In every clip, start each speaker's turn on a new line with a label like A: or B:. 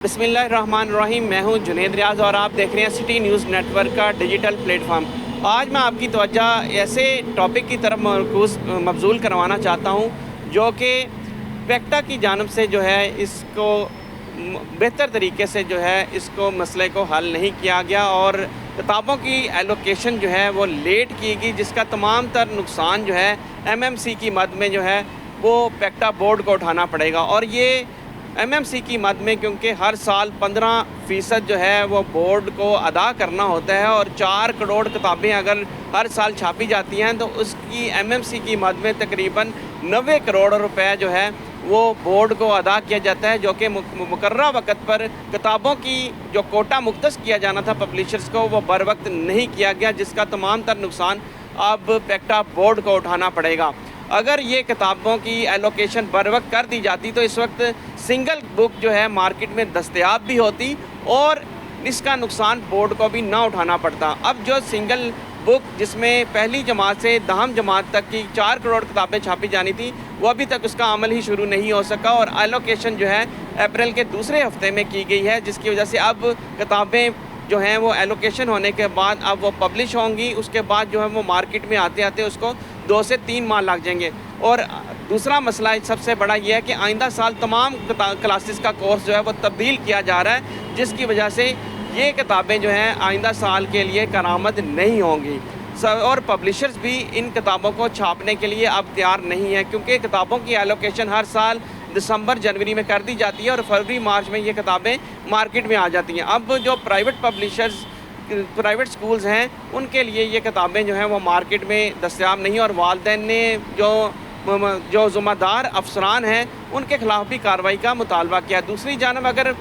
A: बिस्मिल्लाहिर्रहमानिर्रहीम। मैं हूं जुनेद रियाज और आप देख रहे हैं सिटी न्यूज़ नेटवर्क का डिजिटल प्लेटफॉर्म। आज मैं आपकी तवज्जो ऐसे टॉपिक की तरफ मबजूल करवाना चाहता हूं जो कि पेक्टा की जानिब से जो है इसको बेहतर तरीके से जो है इसको मसले को हल नहीं किया गया और किताबों की एलोकेशन जो है वो लेट की गई, जिसका तमाम तर नुकसान जो है एमएमसी की मद में जो है वो पेक्टा बोर्ड को उठाना पड़ेगा। और ये एमएमसी की मद में क्योंकि हर साल 15% जो है वो बोर्ड को अदा करना होता है और 4 करोड़ किताबें अगर हर साल छापी जाती हैं तो उसकी एमएमसी की मद में तकरीबन 90 करोड़ रुपए जो है वो बोर्ड को अदा किया जाता है, जो कि मुकर्ररा वक्त पर किताबों की जो कोटा मुख्तस किया जाना था पब्लिशर्स को वो बर वक्त नहीं किया गया, जिसका तमाम तर नुकसान अब पेक्टा बोर्ड को उठाना पड़ेगा। अगर ये किताबों की एलोकेशन बर वक्त कर दी जाती तो इस वक्त सिंगल बुक जो है मार्केट में दस्तयाब भी होती और इसका नुकसान बोर्ड को भी ना उठाना पड़ता। अब जो सिंगल बुक जिसमें पहली जमात से 10वीं जमात तक की 4 करोड़ किताबें छापी जानी थी वो अभी तक उसका अमल ही शुरू नहीं हो सका और एलोकेशन जो है अप्रैल के दूसरे हफ्ते में की गई है, जिसकी वजह से अब किताबें जो हैं वो एलोकेशन होने के बाद अब वो पब्लिश होंगी। उसके बाद जो है वो मार्केट में आते आते उसको 2 से 3 माह लग जाएंगे। और दूसरा मसला सबसे बड़ा ये है कि आइंदा साल तमाम क्लासेस का कोर्स जो है वो तब्दील किया जा रहा है, जिसकी वजह से ये किताबें जो हैं आइंदा साल के लिए करामद नहीं होंगी। और पब्लिशर्स भी इन किताबों को छापने के लिए अब तैयार नहीं है, क्योंकि किताबों की एलोकेशन हर साल दिसंबर जनवरी में कर दी जाती है और फरवरी मार्च में ये किताबें मार्केट में आ जाती हैं। अब जो प्राइवेट पब्लिशर्स प्राइवेट स्कूल्स हैं उनके लिए ये किताबें जो हैं वो मार्केट में दस्तयाब नहीं, और वालिदैन ने जो ज़िम्मेदार अफसरान हैं उनके ख़िलाफ़ भी कार्रवाई का मुतालबा किया। दूसरी जानब अगर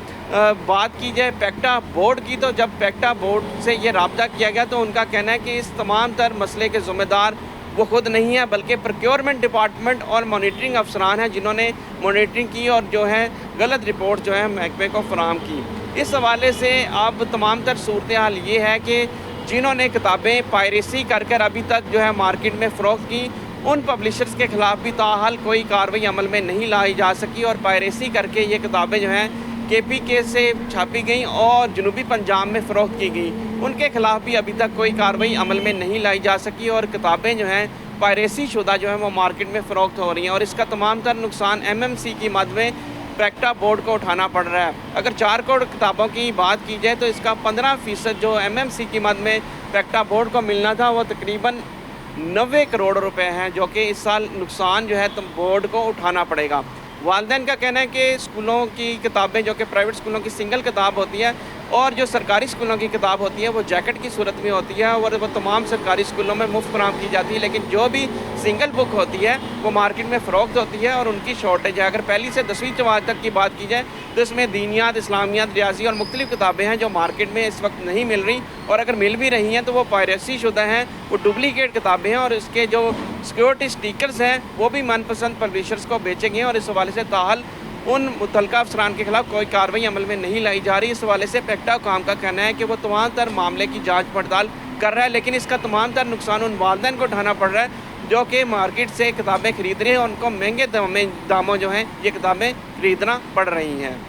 A: बात की जाए पेक्टा बोर्ड की, तो जब पेक्टा बोर्ड से ये राब्ता किया गया तो उनका कहना है कि इस तमाम तर मसले के ज़िम्मेदार वो खुद नहीं है बल्कि प्रोक्योरमेंट डिपार्टमेंट और मॉनिटरिंग अफसरान हैं जिन्होंने मॉनिटरिंग की और जो है गलत रिपोर्ट जो है महकमे को फराहम की। इस हवाले से अब तमाम तर सूरत हाल ये है कि जिन्होंने किताबें पायरेसी कर अभी तक जो है मार्केट में फ़रोख्त की, उन पब्लिशर्स के ख़िलाफ़ भी ताहाल कोई कार्रवाई अमल में नहीं लाई जा सकी और पायरेसी करके ये किताबें जो हैं KPK से छापी गई और जनूबी पंजाब में फ़रोख्त की गई, उनके ख़िलाफ़ भी अभी तक कोई कार्रवाई अमल में नहीं लाई जा सकी और किताबें जो हैं पायरेसी शुदा जो है वो मार्केट में फ़रोख्त हो रही हैं और इसका तमाम तर नुकसान MMC की मद में पेक्टा बोर्ड को उठाना पड़ रहा है। अगर 4 करोड़ किताबों की बात की जाए तो इसका 15% जो MMC की मद में पेक्टा बोर्ड को मिलना था वो तकरीबन 90 करोड़ रुपए हैं, जो कि इस साल नुकसान जो है तो बोर्ड को उठाना पड़ेगा। वालिदैन का कहना है कि स्कूलों की किताबें जो कि प्राइवेट स्कूलों की सिंगल किताब होती है और जो सरकारी स्कूलों की किताब होती है वो जैकेट की सूरत में होती है और वो तमाम सरकारी स्कूलों में मुफ्त फराहम की जाती है, लेकिन जो भी सिंगल बुक होती है वो मार्केट में फ़रोख्त होती है और उनकी शॉर्टेज है। अगर पहली से 10वीं जमात तक की बात की जाए तो इसमें दीनियात, इस्लामियात, रियाजी और मुख्तलिफ़ किताबें हैं जो मार्केट में इस वक्त नहीं मिल रही, और अगर मिल भी रही हैं तो वो पायरेसी शुदा हैं, वो डुप्लीकेट किताबें हैं और इसके जो सिक्योरिटी स्टिकर्स हैं वो भी मनपसंद पब्लिशर्स को बेचे गए हैं और इस हवाले से ताहल उन मुतलका अफसरान के खिलाफ कोई कार्रवाई अमल में नहीं लाई जा रही। इस हवाले से पेक्टा हुकाम का कहना है कि वो तमाम तर मामले की जांच पड़ताल कर रहा है, लेकिन इसका तमाम तर नुकसान उन वालिदैन को उठाना पड़ रहा है जो कि मार्केट से किताबें खरीद रहे हैं और उनको महंगे दामों जो हैं ये किताबें खरीदना पड़ रही हैं।